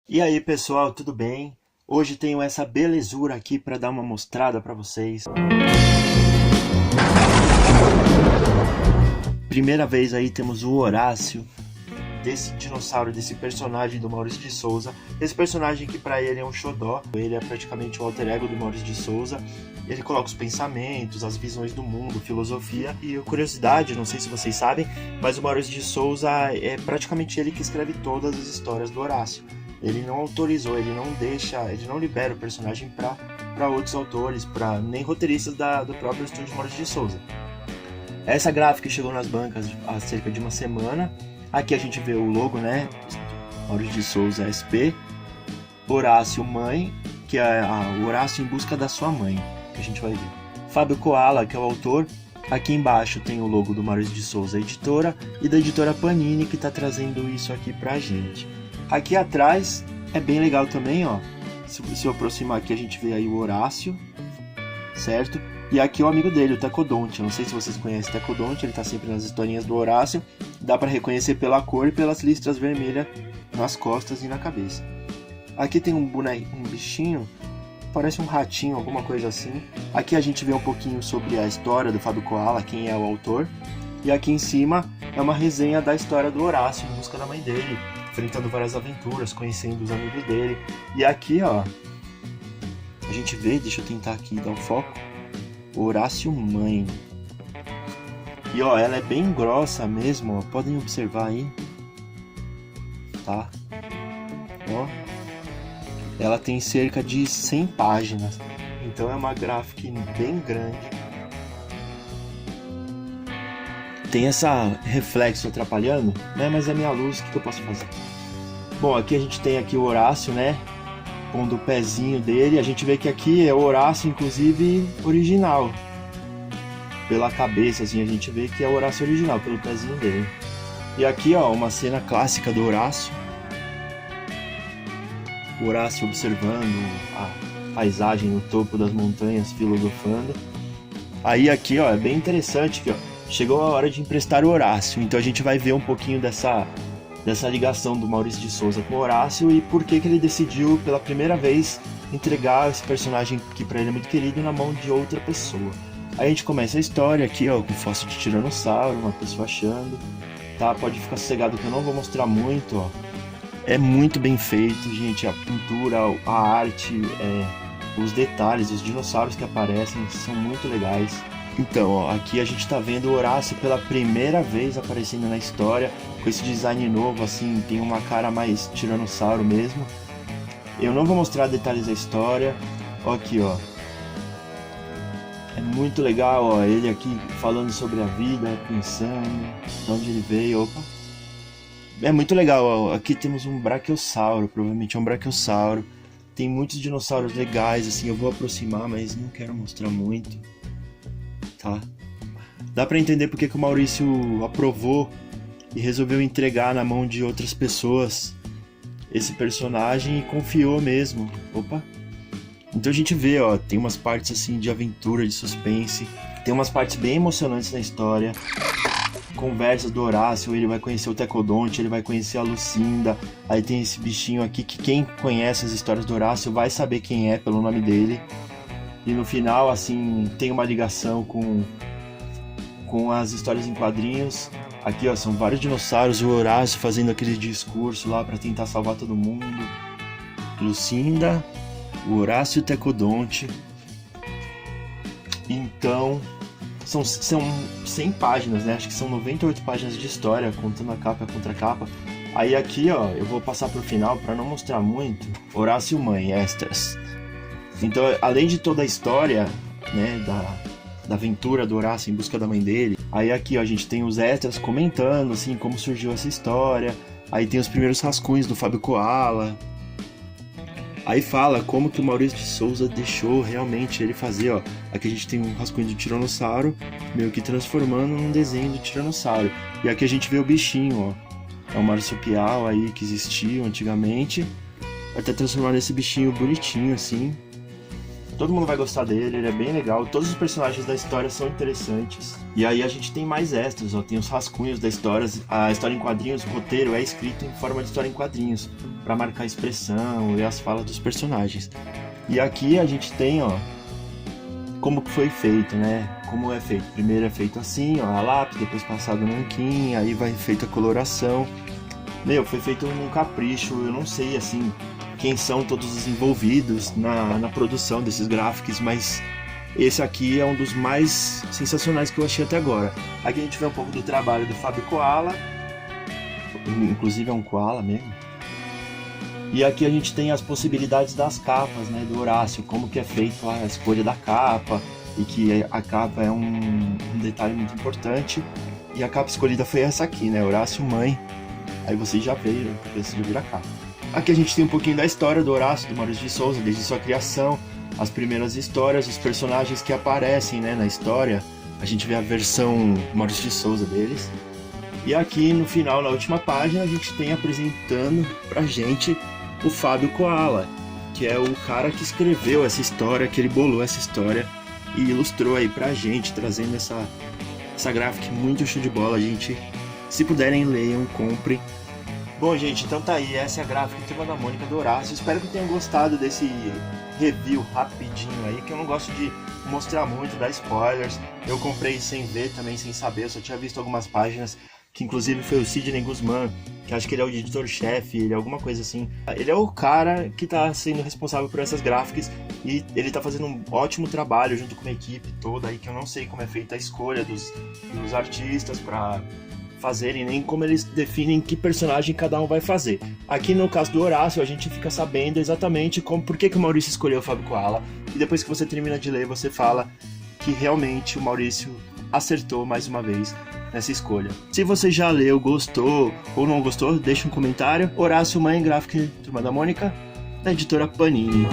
E aí pessoal, tudo bem? Hoje tenho essa belezura aqui para dar uma mostrada para vocês. Primeira vez aí temos o Horácio, desse dinossauro, desse personagem do Maurício de Souza. Esse personagem que para ele é um xodó, ele é praticamente o alter ego do Maurício de Souza. Ele coloca os pensamentos, as visões do mundo, filosofia e curiosidade, não sei se vocês sabem, mas o Maurício de Souza é praticamente ele que escreve todas as histórias do Horácio. Ele não autorizou, ele não deixa, ele não libera o personagem para outros autores, nem roteiristas do próprio estúdio Maurício de Souza. Essa gráfica chegou nas bancas há cerca de uma semana. Aqui a gente vê o logo, né? Maurício de Souza SP, Horácio Mãe, que é o Horácio em busca da sua mãe, que a gente vai ver. Fábio Koala, que é o autor. Aqui embaixo tem o logo do Maurício de Souza Editora e da editora Panini, que está trazendo isso aqui pra gente. Aqui atrás é bem legal também, ó. Se eu aproximar aqui, a gente vê aí o Horácio, certo? E aqui o amigo dele, o Tecodonte. Eu não sei se vocês conhecem o Tecodonte, ele tá sempre nas historinhas do Horácio. Dá para reconhecer pela cor e pelas listras vermelhas nas costas e na cabeça. Aqui tem um bichinho, parece um ratinho, alguma coisa assim. Aqui a gente vê um pouquinho sobre a história do Fábio Koala, quem é o autor. E aqui em cima é uma resenha da história do Horácio em busca da mãe dele, enfrentando várias aventuras, conhecendo os amigos dele. E aqui, ó, a gente vê, deixa eu tentar aqui dar um foco, Horácio Mãe. E ó, ela é bem grossa mesmo, ó, podem observar aí, tá? Ó, ela tem cerca de 100 páginas, então é uma gráfica bem grande. Tem essa reflexo atrapalhando, né? Mas é minha luz, o que eu posso fazer? Bom, aqui a gente tem aqui o Horácio, né? Pondo o pezinho dele. A gente vê que aqui é o Horácio, inclusive, original. Pela cabeça, assim, a gente vê que é o Horácio original, pelo pezinho dele. E aqui, ó, uma cena clássica do Horácio. O Horácio observando a paisagem no topo das montanhas, filosofando. Aí aqui, ó, é bem interessante que, ó, chegou a hora de emprestar o Horácio, então a gente vai ver um pouquinho dessa ligação do Maurício de Souza com o Horácio e por que ele decidiu pela primeira vez entregar esse personagem que para ele é muito querido na mão de outra pessoa. Aí a gente começa a história aqui, ó, com fóssil de tiranossauro, uma pessoa achando, tá? Pode ficar sossegado que eu não vou mostrar muito, ó. É muito bem feito, gente, a pintura, a arte, os detalhes, os dinossauros que aparecem são muito legais. Então, ó, aqui a gente tá vendo o Horácio pela primeira vez aparecendo na história, com esse design novo, assim, tem uma cara mais tiranossauro mesmo. Eu não vou mostrar detalhes da história, ó, aqui, ó. É muito legal, ó, ele aqui falando sobre a vida, pensando, de onde ele veio, opa. É muito legal, ó, aqui temos um brachiosauro, provavelmente é um brachiosauro. Tem muitos dinossauros legais, assim, eu vou aproximar, mas não quero mostrar muito. Tá? Dá pra entender porque que o Maurício aprovou e resolveu entregar na mão de outras pessoas esse personagem e confiou mesmo. Opa! Então a gente vê, ó, tem umas partes assim de aventura, de suspense, tem umas partes bem emocionantes na história. Conversas do Horácio, ele vai conhecer o Tecodonte, ele vai conhecer a Lucinda. Aí tem esse bichinho aqui que quem conhece as histórias do Horácio vai saber quem é pelo nome dele. E no final, assim, tem uma ligação com as histórias em quadrinhos. Aqui, ó, são vários dinossauros, o Horácio fazendo aquele discurso lá para tentar salvar todo mundo. Lucinda, o Horácio e o Tecodonte. Então, são 100 páginas, né? Acho que são 98 páginas de história, contando a capa e a contracapa. Aí aqui, ó, eu vou passar pro final para não mostrar muito. Horácio Mãe, extras. Então, além de toda a história, né, da aventura do Horácio em busca da mãe dele, aí aqui ó, a gente tem os extras comentando assim como surgiu essa história. Aí tem os primeiros rascunhos do Fábio Koala. Aí fala como que o Maurício de Souza deixou realmente ele fazer, ó. Aqui a gente tem um rascunho do tiranossauro, meio que transformando num desenho do tiranossauro. E aqui a gente vê o bichinho, ó. É um marsupial aí que existiu antigamente, até transformar nesse bichinho bonitinho assim. Todo mundo vai gostar dele, ele é bem legal. Todos os personagens da história são interessantes. E aí a gente tem mais extras, ó, tem os rascunhos da história. A história em quadrinhos, o roteiro é escrito em forma de história em quadrinhos, para marcar a expressão e as falas dos personagens. E aqui a gente tem, ó, como que foi feito, né? Como é feito. Primeiro é feito assim, ó, a lápis, depois passado no nanquim, aí vai feita a coloração. Foi feito num capricho, eu não sei, assim, quem são todos os envolvidos na produção desses gráficos, mas esse aqui é um dos mais sensacionais que eu achei até agora. Aqui a gente vê um pouco do trabalho do Fábio Koala, inclusive é um koala mesmo. E aqui a gente tem as possibilidades das capas, né, do Horácio, como que é feito a escolha da capa, e que a capa é um detalhe muito importante. E a capa escolhida foi essa aqui, né, Horácio Mãe. Aí vocês já viram a capa. Aqui a gente tem um pouquinho da história do Horácio, do Maurício de Souza, desde sua criação, as primeiras histórias, os personagens que aparecem, né, na história. A gente vê a versão Maurício de Souza deles. E aqui no final, na última página, a gente tem apresentando pra gente o Fábio Koala, que é o cara que escreveu essa história, que ele bolou essa história e ilustrou aí pra gente, trazendo essa gráfica muito show de bola, gente. Se puderem, leiam, comprem. Bom, gente, então tá aí, essa é a gráfica Turma da Mônica do Horácio. Espero que tenham gostado desse review rapidinho aí, que eu não gosto de mostrar muito, dar spoilers. Eu comprei sem ver também, sem saber, eu só tinha visto algumas páginas, que inclusive foi o Sidney Guzman, que acho que ele é o editor-chefe, ele é alguma coisa assim. Ele é o cara que tá sendo responsável por essas gráficas e ele tá fazendo um ótimo trabalho junto com a equipe toda aí, que eu não sei como é feita a escolha dos artistas pra fazerem, nem como eles definem que personagem cada um vai fazer. Aqui no caso do Horácio, a gente fica sabendo exatamente por que o Maurício escolheu o Fábio Koala, e depois que você termina de ler, você fala que realmente o Maurício acertou mais uma vez nessa escolha. Se você já leu, gostou ou não gostou, deixa um comentário. Horácio Mãe, gráfica Turma da Mônica, da editora Panini.